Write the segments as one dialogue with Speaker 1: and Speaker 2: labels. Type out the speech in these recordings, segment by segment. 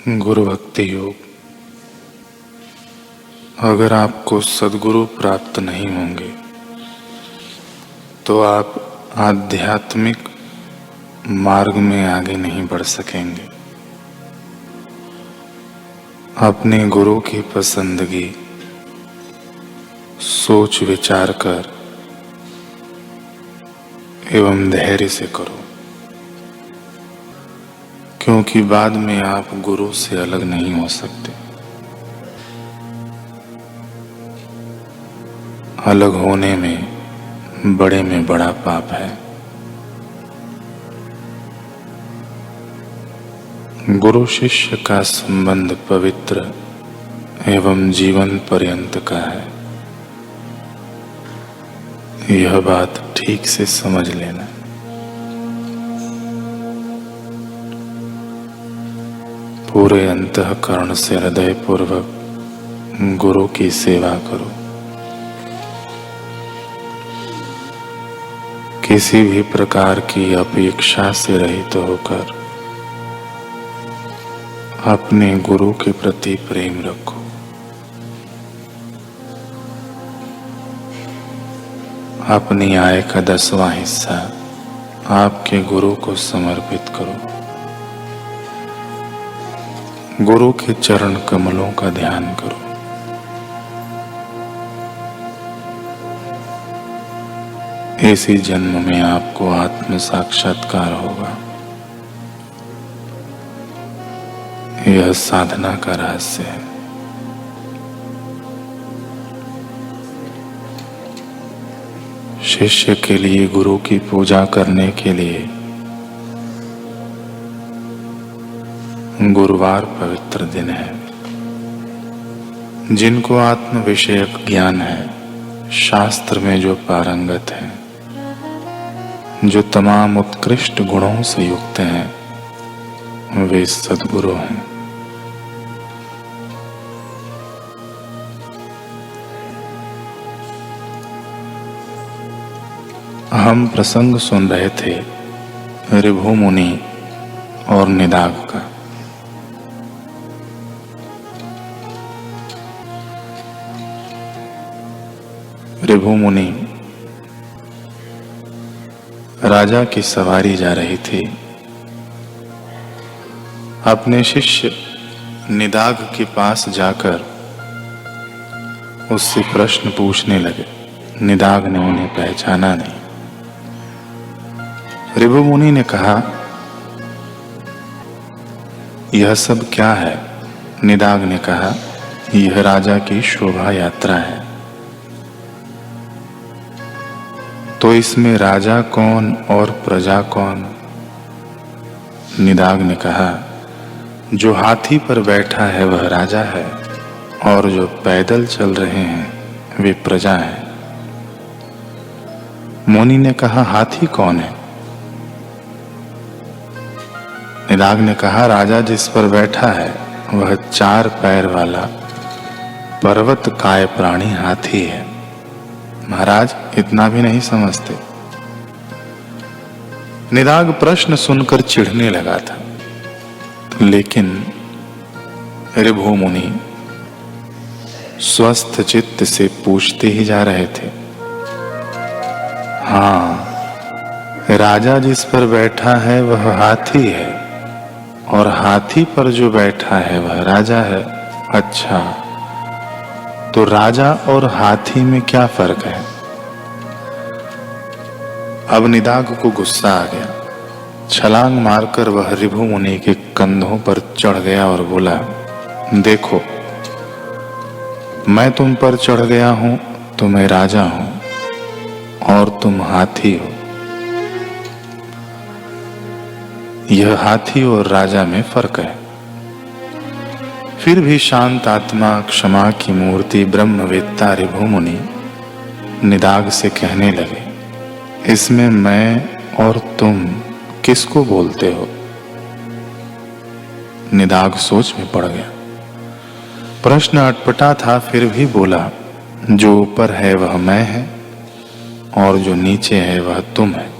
Speaker 1: गुरु भक्ति योग। अगर आपको सद्गुरु प्राप्त नहीं होंगे तो आप आध्यात्मिक मार्ग में आगे नहीं बढ़ सकेंगे। अपने गुरु की पसंदगी सोच विचार कर एवं धैर्य से करो, क्योंकि बाद में आप गुरु से अलग नहीं हो सकते। अलग होने में बड़ा पाप है। गुरु शिष्य का संबंध पवित्र एवं जीवन पर्यंत का है। यह बात ठीक से समझ लेना। पूरे अंतःकरण से हृदय पूर्वक गुरु की सेवा करो। किसी भी प्रकार की अपेक्षा से रहित होकर अपने गुरु के प्रति प्रेम रखो। अपनी आय का 10वां हिस्सा आपके गुरु को समर्पित करो। गुरु के चरण कमलों का ध्यान करो। इसी जन्म में आपको आत्म साक्षात्कार होगा। यह साधना का रहस्य है। शिष्य के लिए गुरु की पूजा करने के लिए गुरुवार पवित्र दिन है। जिनको आत्म विषयक ज्ञान है, शास्त्र में जो पारंगत हैं, जो तमाम उत्कृष्ट गुणों से युक्त हैं, वे सद्गुरु हैं। हम प्रसंग सुन रहे थे ऋभु मुनि और निदाघ का। ऋभु मुनि राजा की सवारी जा रही थी। अपने शिष्य निदाघ के पास जाकर उससे प्रश्न पूछने लगे। निदाघ ने उन्हें पहचाना नहीं। ऋभु मुनि ने कहा, यह सब क्या है? निदाघ ने कहा, यह राजा की शोभा यात्रा है। तो इसमें राजा कौन और प्रजा कौन? निदाघ ने कहा, जो हाथी पर बैठा है वह राजा है और जो पैदल चल रहे हैं वे प्रजा हैं। मुनि ने कहा, हाथी कौन है? निदाघ ने कहा, राजा जिस पर बैठा है वह 4 पैर वाला पर्वत काय प्राणी हाथी है। महाराज इतना भी नहीं समझते। निदाघ प्रश्न सुनकर चिढ़ने लगा था, लेकिन ऋभु मुनि स्वस्थ चित्त से पूछते ही जा रहे थे। हाँ, राजा जिस पर बैठा है वह हाथी है और हाथी पर जो बैठा है वह राजा है। अच्छा, तो राजा और हाथी में क्या फर्क है? अब निदाघ को गुस्सा आ गया। छलांग मारकर वह ऋभु मुनि के कंधों पर चढ़ गया और बोला, देखो, मैं तुम पर चढ़ गया हूं तो मैं राजा हूं और तुम हाथी हो। यह हाथी और राजा में फर्क है। फिर भी शांत आत्मा, क्षमा की मूर्ति, ब्रह्मवेत्ता ऋभु मुनि निदाघ से कहने लगे, इसमें मैं और तुम किसको बोलते हो? निदाघ सोच में पड़ गया। प्रश्न अटपटा था, फिर भी बोला, जो ऊपर है वह मैं है और जो नीचे है वह तुम है।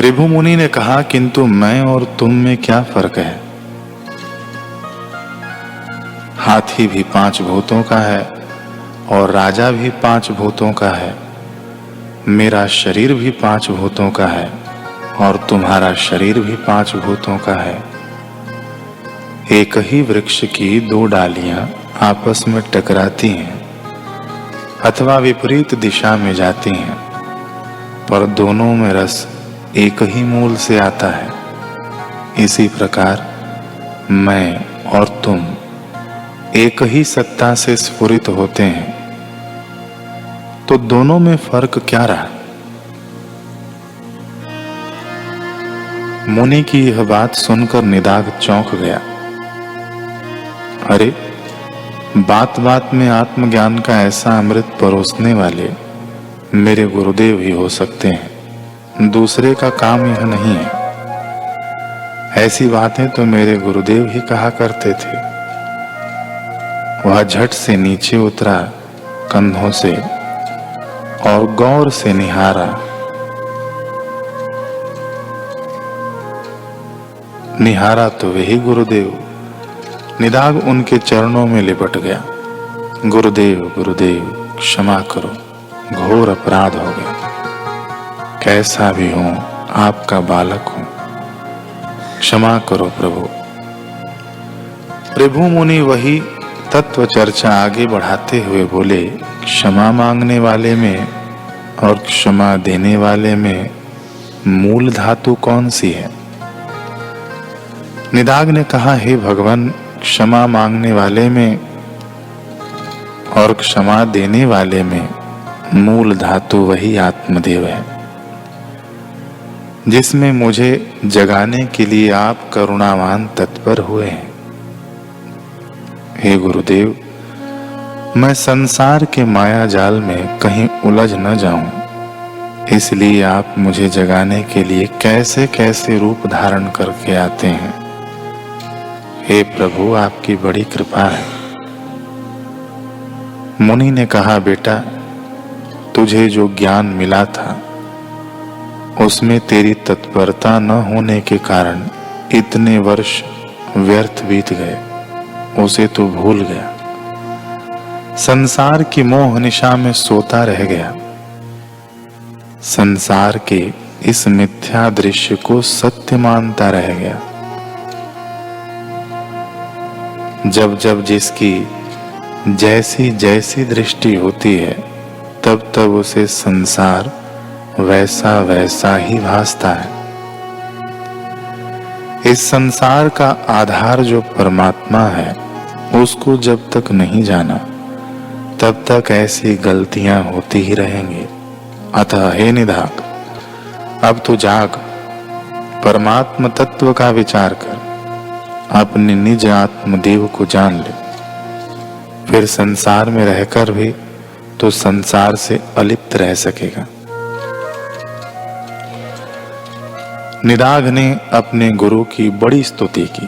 Speaker 1: ऋभु मुनि ने कहा, किंतु मैं और तुम में क्या फर्क है? हाथी भी 5 भूतों का है और राजा भी 5 भूतों का है। मेरा शरीर भी 5 भूतों का है और तुम्हारा शरीर भी 5 भूतों का है। एक ही वृक्ष की 2 डालियां आपस में टकराती हैं अथवा विपरीत दिशा में जाती हैं, पर दोनों में रस एक ही मूल से आता है। इसी प्रकार मैं और तुम एक ही सत्ता से स्फुरित होते हैं, तो दोनों में फर्क क्या रहा? मुनि की यह बात सुनकर निदाघ चौंक गया। अरे, बात बात में आत्मज्ञान का ऐसा अमृत परोसने वाले मेरे गुरुदेव ही हो सकते हैं, दूसरे का काम यह नहीं है। ऐसी बातें तो मेरे गुरुदेव ही कहा करते थे। वह झट से नीचे उतरा कंधों से और गौर से निहारा। निहारा तो वही गुरुदेव। निदाघ उनके चरणों में लिपट गया। गुरुदेव गुरुदेव, क्षमा करो, घोर अपराध हो गया। कैसा भी हूं, आपका बालक हूं, क्षमा करो प्रभु। ऋभु मुनि वही तत्व चर्चा आगे बढ़ाते हुए बोले, क्षमा मांगने वाले में और क्षमा देने वाले में मूल धातु कौन सी है? निदाघ ने कहा, हे भगवान, क्षमा मांगने वाले में और क्षमा देने वाले में मूल धातु वही आत्मदेव है, जिसमें मुझे जगाने के लिए आप करुणावान तत्पर हुए हैं। हे गुरुदेव, मैं संसार के माया जाल में कहीं उलझ न जाऊं, इसलिए आप मुझे जगाने के लिए कैसे कैसे रूप धारण करके आते हैं। हे प्रभु, आपकी बड़ी कृपा है। मुनि ने कहा, बेटा, तुझे जो ज्ञान मिला था उसमें तेरी तत्परता न होने के कारण इतने वर्ष व्यर्थ बीत गए, उसे तो भूल गया। संसार की मोह निशा में सोता रह गया। संसार के इस मिथ्या दृश्य को सत्य मानता रह गया। जब जब जिसकी जैसी जैसी दृष्टि होती है, तब तब उसे संसार वैसा वैसा ही भासता है। इस संसार का आधार जो परमात्मा है, उसको जब तक नहीं जाना, तब तक ऐसी गलतियां होती ही रहेंगी। अतः हे निदाघ, अब तो जाग, परमात्म तत्व का विचार कर, अपने निज आत्मदेव को जान ले। फिर संसार में रहकर भी तो संसार से अलिप्त रह सकेगा। निदाघ ने अपने गुरु की बड़ी स्तुति की।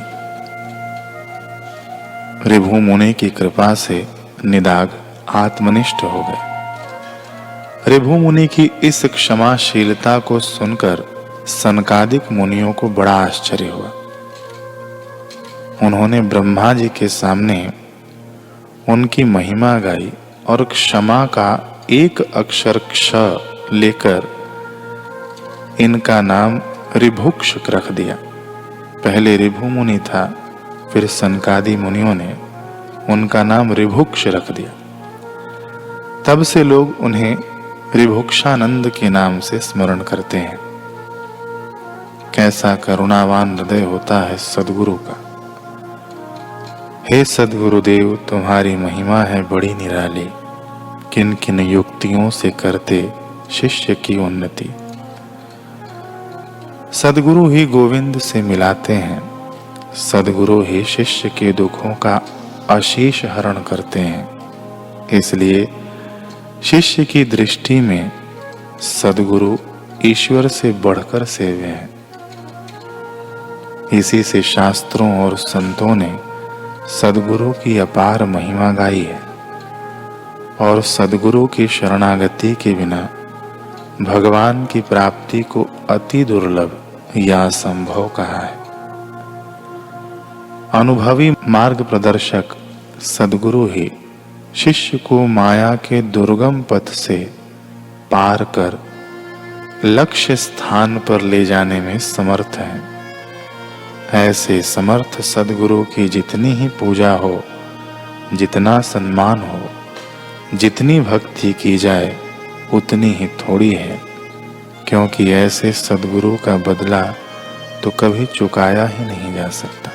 Speaker 1: ऋभु मुनि की कृपा से निदाघ आत्मनिष्ठ हो गए। ऋभु मुनि की इस क्षमाशीलता को सुनकर सनकादिक मुनियों को बड़ा आश्चर्य हुआ। उन्होंने ब्रह्मा जी के सामने उनकी महिमा गाई और क्षमा का एक अक्षर क्ष लेकर इनका नाम ऋभुक्ष रख दिया। पहले ऋभु मुनि था, फिर सनकादि मुनियों ने उनका नाम ऋभुक्ष रख दिया। तब से लोग उन्हें ऋभुक्षानंद के नाम से स्मरण करते हैं। कैसा करुणावान हृदय होता है सद्गुरु का। हे सद्गुरुदेव, तुम्हारी महिमा है बड़ी निराली। किन किन युक्तियों से करते शिष्य की उन्नति। सद्गुरु ही गोविंद से मिलाते हैं। सद्गुरु ही शिष्य के दुखों का अशेष हरण करते हैं। इसलिए शिष्य की दृष्टि में सद्गुरु ईश्वर से बढ़कर सेव्य हैं। इसी से शास्त्रों और संतों ने सद्गुरु की अपार महिमा गाई है और सद्गुरु की शरणागति के बिना भगवान की प्राप्ति प्राप्ति को अति दुर्लभ या असंभव कहा है। अनुभवी मार्ग प्रदर्शक सद्गुरु ही शिष्य को माया के दुर्गम पथ से पार कर लक्ष्य स्थान पर ले जाने में समर्थ है। ऐसे समर्थ सद्गुरु की जितनी ही पूजा हो, जितना सम्मान हो, जितनी भक्ति की जाए उतनी ही थोड़ी है, क्योंकि ऐसे सद्गुरु का बदला तो कभी चुकाया ही नहीं जा सकता।